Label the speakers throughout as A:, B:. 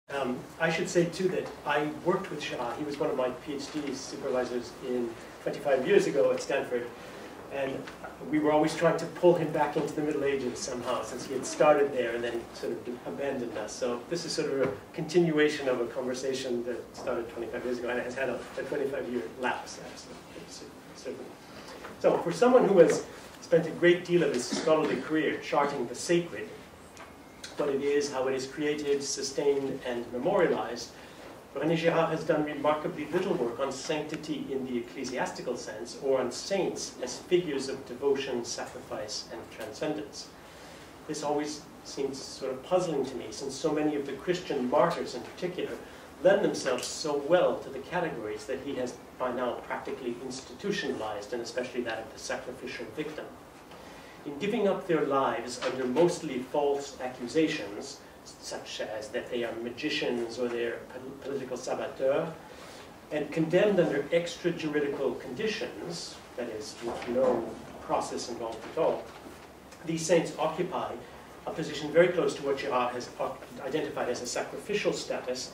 A: I should say, too, that I worked with Girard. He was one of my PhD supervisors 25 years ago at Stanford. And we were always trying to pull him back into the Middle Ages somehow, since he had started there and then sort of abandoned us. So this is sort of a continuation of a conversation that started 25 years ago and has had a 25-year lapse, certainly. So for someone who has spent a great deal of his scholarly career charting the sacred, what it is, how it is created, sustained, and memorialized, René Girard has done remarkably little work on sanctity in the ecclesiastical sense, or on saints as figures of devotion, sacrifice, and transcendence. This always seems sort of puzzling to me, since so many of the Christian martyrs in particular lend themselves so well to the categories that he has by now practically institutionalized, and especially that of the sacrificial victim. In giving up their lives under mostly false accusations, such as that they are magicians or they're political saboteurs, and condemned under extrajuridical conditions, that is, with no process involved at all, these saints occupy a position very close to what Girard has identified as a sacrificial status,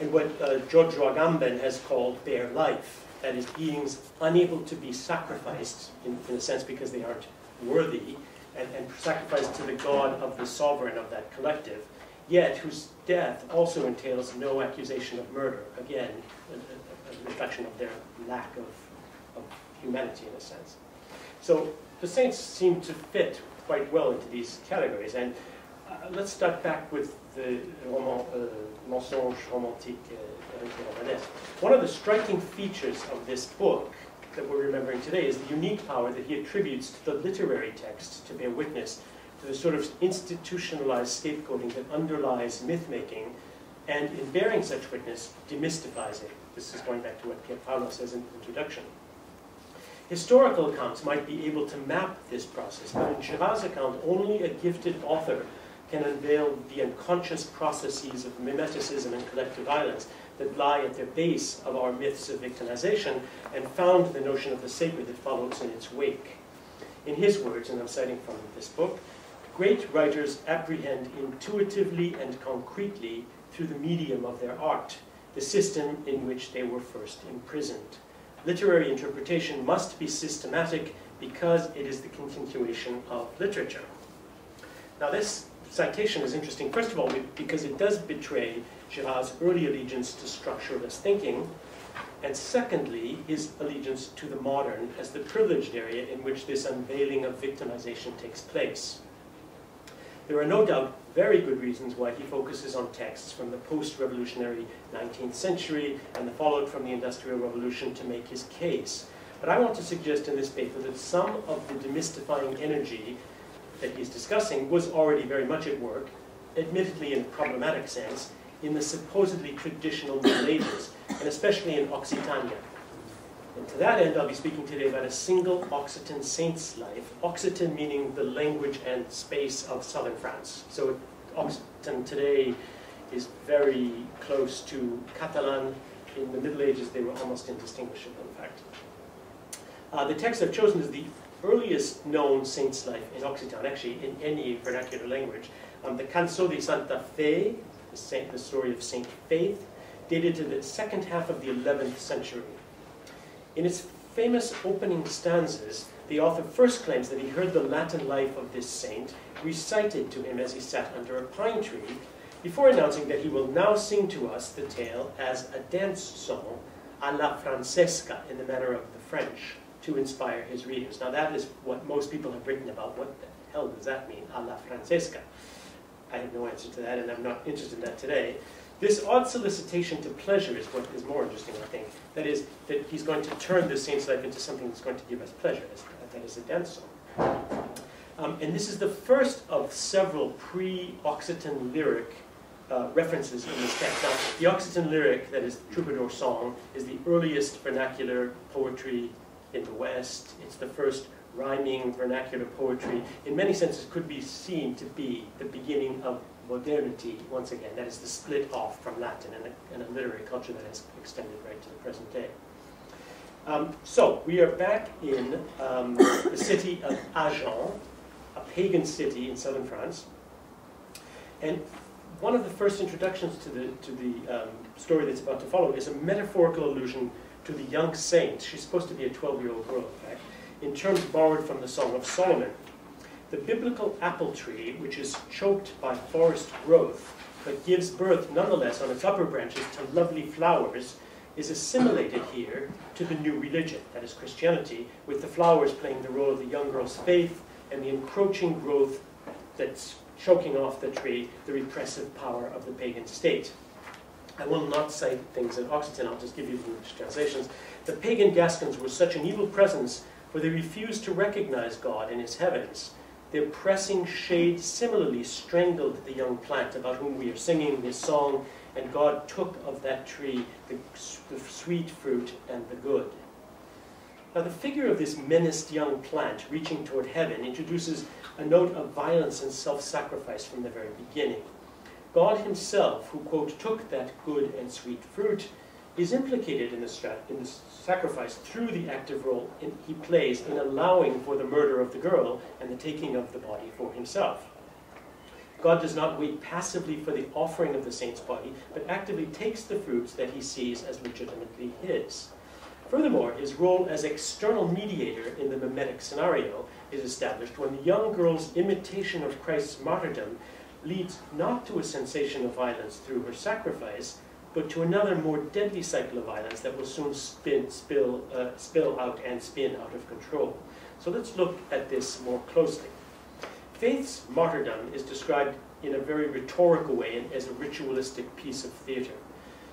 A: and what Giorgio Agamben has called bare life, that is, beings unable to be sacrificed, in a sense because they aren't worthy, and sacrificed to the God of the sovereign of that collective, yet whose death also entails no accusation of murder. Again, a reflection of their lack of humanity in a sense. So the saints seem to fit quite well into these categories. And let's start back with the Mensonge romantique romanesque. One of the striking features of this book that we're remembering today is the unique power that he attributes to the literary text to bear witness to the sort of institutionalized scapegoating that underlies myth-making, and in bearing such witness, demystifies it. This is going back to what Pier Paolo says in the introduction. Historical accounts might be able to map this process, but in Girard's account, only a gifted author can unveil the unconscious processes of mimeticism and collective violence that lie at the base of our myths of victimization, and found the notion of the sacred that follows in its wake. In his words, and I'm citing from this book, great writers apprehend intuitively and concretely through the medium of their art, the system in which they were first imprisoned. Literary interpretation must be systematic because it is the continuation of literature. Now this citation is interesting, first of all, because it does betray Girard's early allegiance to structuralist thinking, and secondly, his allegiance to the modern as the privileged area in which this unveiling of victimization takes place. There are no doubt very good reasons why he focuses on texts from the post-revolutionary 19th century and the fallout from the Industrial Revolution to make his case. But I want to suggest in this paper that some of the demystifying energy that he's discussing was already very much at work, admittedly in a problematic sense, in the supposedly traditional Middle Ages, and especially in Occitania. And to that end, I'll be speaking today about a single Occitan saint's life, Occitan meaning the language and space of southern France. So Occitan today is very close to Catalan. In the Middle Ages, they were almost indistinguishable, in fact. The text I've chosen is the earliest known saint's life in Occitan, actually in any vernacular language. The Canso de Santa Fe, the story of Saint Faith, dated to the second half of the 11th century. In its famous opening stanzas, the author first claims that he heard the Latin life of this saint recited to him as he sat under a pine tree, before announcing that he will now sing to us the tale as a dance song a la Francesca, in the manner of the French, to inspire his readers. Now that is what most people have written about. What the hell does that mean, a la Francesca? I have no answer to that, and I'm not interested in that today. This odd solicitation to pleasure is what is more interesting, I think. That is, that he's going to turn this saint's life into something that's going to give us pleasure. That is a dance song. And this is the first of several pre-Occitan lyric references in this text. Now, the Occitan lyric, that is troubadour song, is the earliest vernacular poetry in the West. It's the first rhyming vernacular poetry. In many senses, could be seen to be the beginning of modernity once again. That is the split off from Latin and a literary culture that has extended right to the present day. So we are back in the city of Agen, a pagan city in southern France. And one of the first introductions to the story that's about to follow is a metaphorical allusion to the young saint. She's supposed to be a 12-year-old girl, in fact, in terms borrowed from the Song of Solomon. The biblical apple tree, which is choked by forest growth, but gives birth nonetheless on its upper branches to lovely flowers, is assimilated here to the new religion, that is Christianity, with the flowers playing the role of the young girl's faith and the encroaching growth that's choking off the tree, the repressive power of the pagan state. I will not cite things in Occitan, I'll just give you the translations. The pagan Gascons were such an evil presence, for they refused to recognize God in his heavens. Their pressing shade similarly strangled the young plant about whom we are singing this song, and God took of that tree the sweet fruit and the good. Now the figure of this menaced young plant reaching toward heaven introduces a note of violence and self-sacrifice from the very beginning. God himself, who, quote, took that good and sweet fruit, is implicated in the sacrifice through the active role he plays in allowing for the murder of the girl and the taking of the body for himself. God does not wait passively for the offering of the saint's body, but actively takes the fruits that he sees as legitimately his. Furthermore, his role as external mediator in the mimetic scenario is established when the young girl's imitation of Christ's martyrdom leads not to a sensation of violence through her sacrifice, but to another more deadly cycle of violence that will soon spill out and spin out of control. So let's look at this more closely. Faith's martyrdom is described in a very rhetorical way and as a ritualistic piece of theater.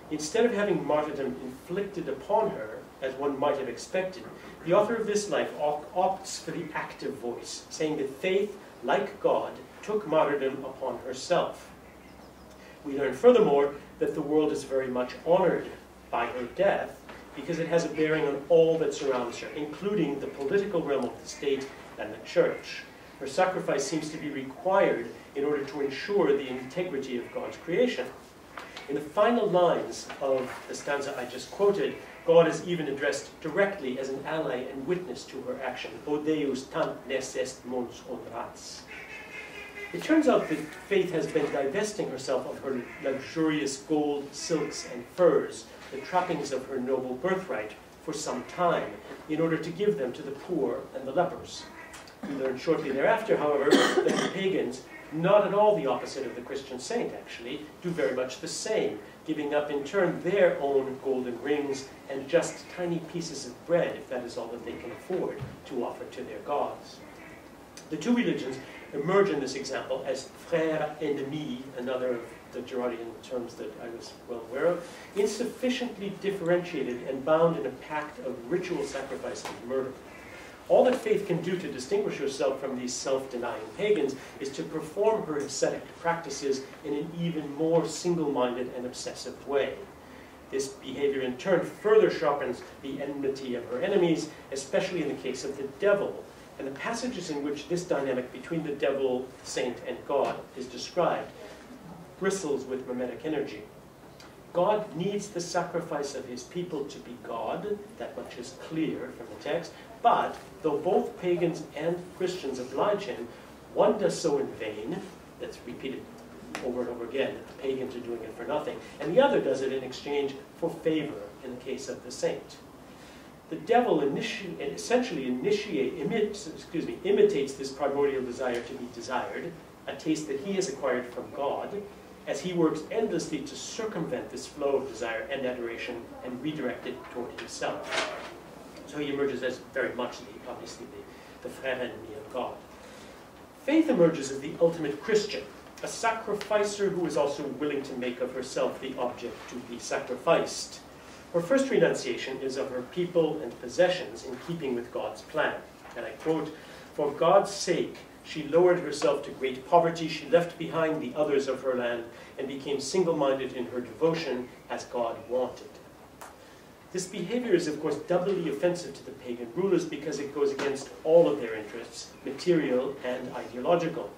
A: Instead of having martyrdom inflicted upon her, as one might have expected, the author of this life opts for the active voice, saying that faith, like God, took martyrdom upon herself. We learn furthermore that the world is very much honored by her death because it has a bearing on all that surrounds her, including the political realm of the state and the church. Her sacrifice seems to be required in order to ensure the integrity of God's creation. In the final lines of the stanza I just quoted, God is even addressed directly as an ally and witness to her action. O Deus tant necest mons honorats. It turns out that Faith has been divesting herself of her luxurious gold, silks, and furs, the trappings of her noble birthright, for some time, in order to give them to the poor and the lepers. We learn shortly thereafter, however, that the pagans, not at all the opposite of the Christian saint actually, do very much the same, giving up in turn their own golden rings and just tiny pieces of bread, if that is all that they can afford, to offer to their gods. The two religions emerge in this example as frères ennemis, another of the Girardian terms that I was well aware of, insufficiently differentiated and bound in a pact of ritual sacrifice and murder. All that Faith can do to distinguish herself from these self-denying pagans is to perform her ascetic practices in an even more single-minded and obsessive way. This behavior in turn further sharpens the enmity of her enemies, especially in the case of the devil. And the passages in which this dynamic between the devil, saint, and God is described bristles with mimetic energy. God needs the sacrifice of his people to be God, that much is clear from the text, but though both pagans and Christians oblige him, one does so in vain, that's repeated over and over again, that the pagans are doing it for nothing, and the other does it in exchange for favor in the case of the saint. The devil essentially imitates this primordial desire to be desired, a taste that he has acquired from God, as he works endlessly to circumvent this flow of desire and adoration and redirect it toward himself. So he emerges as very much, obviously, the frère ennemi of God. Faith emerges as the ultimate Christian, a sacrificer who is also willing to make of herself the object to be sacrificed. Her first renunciation is of her people and possessions in keeping with God's plan. And I quote, "For God's sake, she lowered herself to great poverty. She left behind the others of her land and became single-minded in her devotion as God wanted." This behavior is, of course, doubly offensive to the pagan rulers because it goes against all of their interests, material and ideological.